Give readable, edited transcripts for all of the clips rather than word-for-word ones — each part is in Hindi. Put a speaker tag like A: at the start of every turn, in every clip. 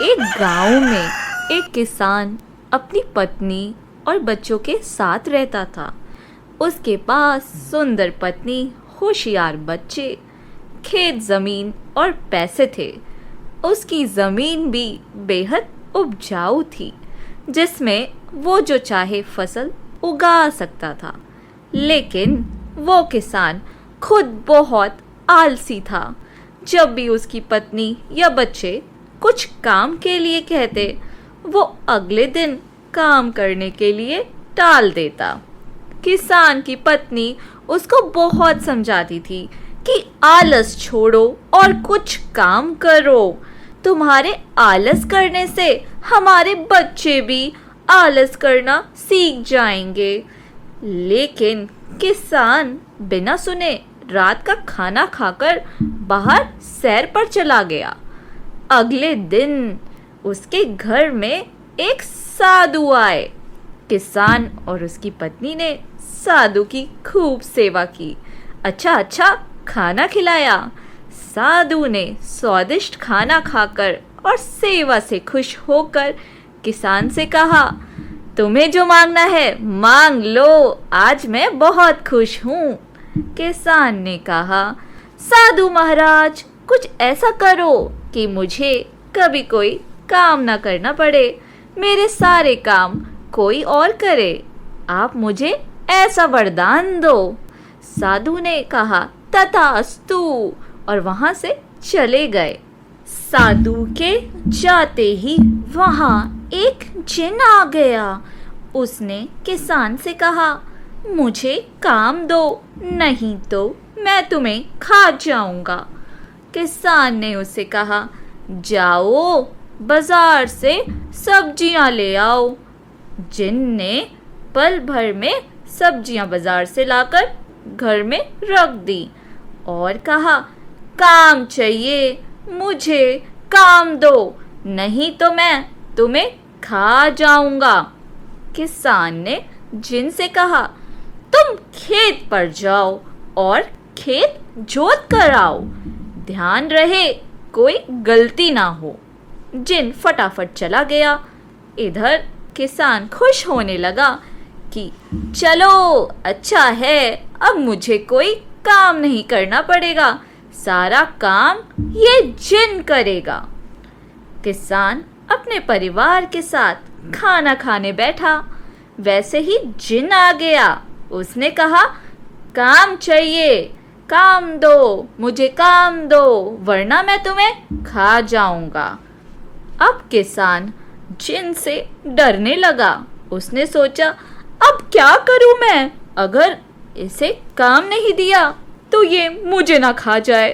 A: एक गांव में एक किसान अपनी पत्नी और बच्चों के साथ रहता था। उसके पास सुंदर पत्नी, होशियार बच्चे, खेत जमीन और पैसे थे। उसकी जमीन भी बेहद उपजाऊ थी, जिसमें वो जो चाहे फसल उगा सकता था। लेकिन वो किसान खुद बहुत आलसी था। जब भी उसकी पत्नी या बच्चे कुछ काम के लिए कहते, वो अगले दिन काम करने के लिए टाल देता। किसान की पत्नी उसको बहुत समझाती थी कि आलस छोड़ो और कुछ काम करो। तुम्हारे आलस करने से हमारे बच्चे भी आलस करना सीख जाएंगे। लेकिन किसान बिना सुने रात का खाना खाकर बाहर सैर पर चला गया। अगले दिन उसके घर में एक साधु आए। किसान और उसकी पत्नी ने साधु की खूब सेवा की, अच्छा खाना खिलाया। साधु ने स्वादिष्ट खाना खाकर और सेवा से खुश होकर किसान से कहा, तुम्हें जो मांगना है मांग लो, आज मैं बहुत खुश हूँ। किसान ने कहा, साधु महाराज, कुछ ऐसा करो कि मुझे कभी कोई काम ना करना पड़े, मेरे सारे काम कोई और करे। आप मुझे ऐसा वरदान दो। साधु ने कहा, तथास्तु, और वहां से चले गए। साधु के जाते ही वहां एक जिन आ गया। उसने किसान से कहा, मुझे काम दो, नहीं तो मैं तुम्हें खा जाऊंगा। किसान ने उससे कहा, जाओ बाजार से सब्जियां ले आओ। जिन ने पल भर में सब्जियां बाजार से लाकर घर में रख दी और कहा, काम चाहिए, मुझे काम दो, नहीं तो मैं तुम्हें खा जाऊंगा। किसान ने जिन से कहा, तुम खेत पर जाओ और खेत जोत कर आओ, ध्यान रहे कोई गलती ना हो। जिन फटाफट चला गया। इधर किसान खुश होने लगा कि चलो अच्छा है, अब मुझे कोई काम नहीं करना पड़ेगा, सारा काम ये जिन करेगा। किसान अपने परिवार के साथ खाना खाने बैठा। वैसे ही जिन आ गया। उसने कहा, काम चाहिए, काम दो, मुझे काम दो, वरना मैं तुम्हें खा जाऊंगा। अब किसान जिन से डरने लगा। उसने सोचा, अब क्या करूं मैं? अगर इसे काम नहीं दिया तो ये मुझे ना खा जाए।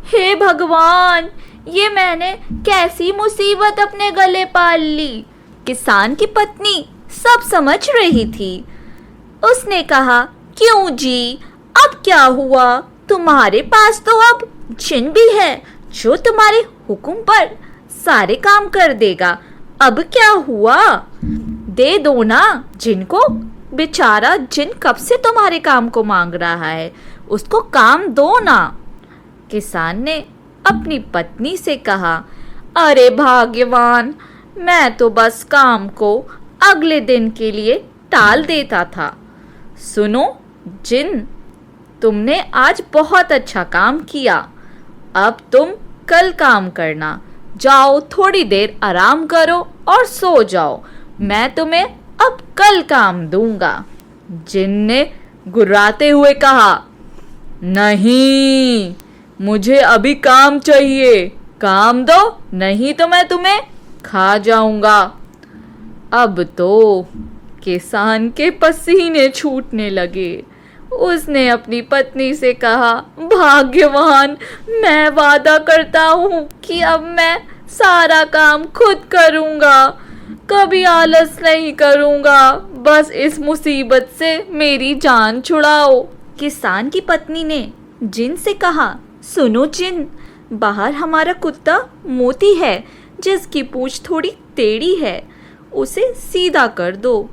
A: हे भगवान, ये मैंने कैसी मुसीबत अपने गले पाल ली। किसान की पत्नी सब समझ रही थी। उसने कहा, क्यों जी, अब क्या हुआ? तुम्हारे पास तो अब जिन भी है जो तुम्हारे हुक्म पर सारे काम कर देगा। अब क्या हुआ? दे दो ना जिन को, बेचारा जिन कब से तुम्हारे काम को मांग रहा है, उसको काम दो ना। किसान ने अपनी पत्नी से कहा, अरे भाग्यवान, मैं तो बस काम को अगले दिन के लिए टाल देता था। सुनो जिन, तुमने आज बहुत अच्छा काम किया, अब तुम कल काम करना। जाओ थोड़ी देर आराम करो और सो जाओ, मैं तुम्हें अब कल काम दूंगा। जिन ने गुर्राते हुए कहा, नहीं, मुझे अभी काम चाहिए, काम दो, नहीं तो मैं तुम्हें खा जाऊंगा। अब तो किसान के पसीने छूटने लगे। उसने अपनी पत्नी से कहा, भाग्यवान, मैं वादा करता हूँ कि अब मैं सारा काम खुद करूँगा, कभी आलस नहीं करूँगा, बस इस मुसीबत से मेरी जान छुड़ाओ। किसान की पत्नी ने जिन से कहा, सुनो जिन, बाहर हमारा कुत्ता मोती है, जिसकी पूंछ थोड़ी टेढ़ी है, उसे सीधा कर दो।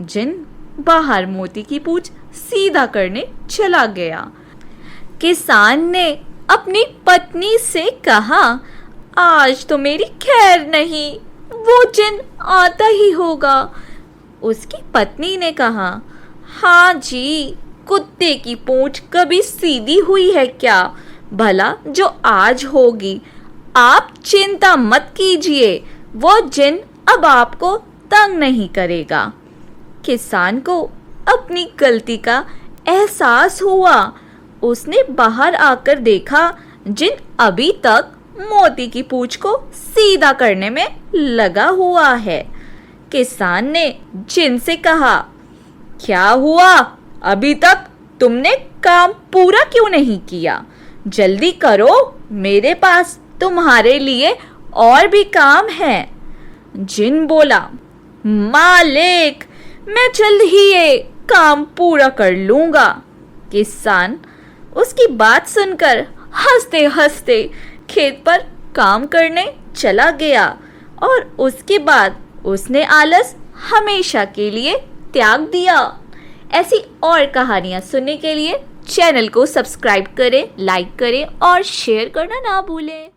A: जिन बाहर मोती की पूंछ सीधा करने चला गया। किसान ने अपनी पत्नी से कहा, आज तो मेरी खैर नहीं, वो जिन आता ही होगा। उसकी पत्नी ने कहा, हाँ जी, कुत्ते की पूंछ कभी सीधी हुई है क्या? भला जो आज होगी। आप चिंता मत कीजिए, वो जिन अब आपको तंग नहीं करेगा। किसान को अपनी गलती का एहसास हुआ। उसने बाहर आकर देखा जिन अभी तक मोती की पूंछ को सीधा करने में लगा हुआ है। किसान ने जिन से कहा, क्या हुआ? अभी तक तुमने काम पूरा क्यों नहीं किया? जल्दी करो, मेरे पास तुम्हारे लिए और भी काम है। जिन बोला, मालिक, मैं जल्द ही ये काम पूरा कर लूंगा। किसान उसकी बात सुनकर हंसते हंसते खेत पर काम करने चला गया और उसके बाद उसने आलस हमेशा के लिए त्याग दिया। ऐसी और कहानियाँ सुनने के लिए चैनल को सब्सक्राइब करें, लाइक करें और शेयर करना ना भूलें।